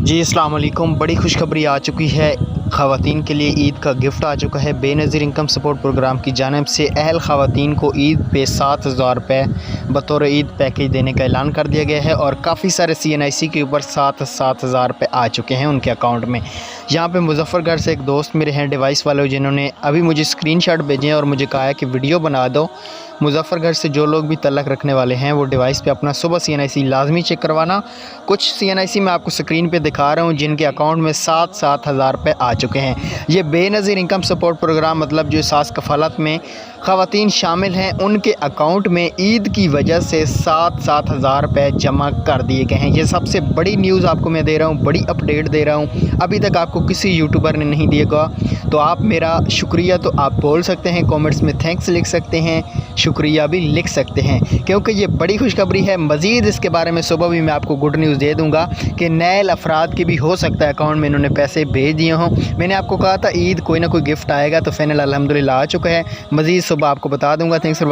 जी अस्सलाम वालेकुम। बड़ी खुशखबरी आ चुकी है ख़वातीन के लिए। ईद का गिफ्ट आ चुका है बेनज़ीर इनकम सपोर्ट प्रोग्राम की जानिब से। अहल ख़वातीन को ईद पे 7,000 रुपये बतौर ईद पैकेज देने का ऐलान कर दिया गया है और काफ़ी सारे CNIC के ऊपर 7,000 रुपये आ चुके हैं उनके अकाउंट में। यहाँ पे मुजफ्फरगढ़ से एक दोस्त मेरे हैं डिवाइस वाले, जिन्होंने अभी मुझे स्क्रीनशॉट भेजे हैं और मुझे कहा है कि वीडियो बना दो। मुजफ्फरगढ़ से जो लोग भी तल्लक रखने वाले हैं वो डिवाइस पे अपना सुबह CNIC लाजमी चेक करवाना। कुछ CNIC मैं आपको स्क्रीन पे दिखा रहा हूँ जिनके अकाउंट में 7,000 रुपये आ चुके हैं। ये बेनज़ीर इनकम सपोर्ट प्रोग्राम मतलब जो सास कफ़ालत में ख़वातीन शामिल हैं उनके अकाउंट में ईद की वजह से 7,000 रुपये जमा कर दिए गए हैं। ये सबसे बड़ी न्यूज़ आपको मैं दे रहा हूँ, बड़ी अपडेट दे रहा हूँ, अभी तक आपको किसी यूट्यूबर ने नहीं दिएगा। तो आप मेरा शुक्रिया तो आप बोल सकते हैं, कमेंट्स में थैंक्स लिख सकते हैं, शुक्रिया भी लिख सकते हैं, क्योंकि ये बड़ी खुशखबरी है। मज़ीद इसके बारे में सुबह भी मैं आपको गुड न्यूज़ दे दूँगा कि नए अफराद के भी हो सकता है अकाउंट में इन्होंने पैसे भेज दिए हों। मैंने आपको कहा था ईद कोई ना कोई गिफ्ट आएगा, तो फ़ाइनल अल्हम्दुलिल्लाह आ चुका है। मज़ीद सुबह आपको बता दूँगा। Thanks for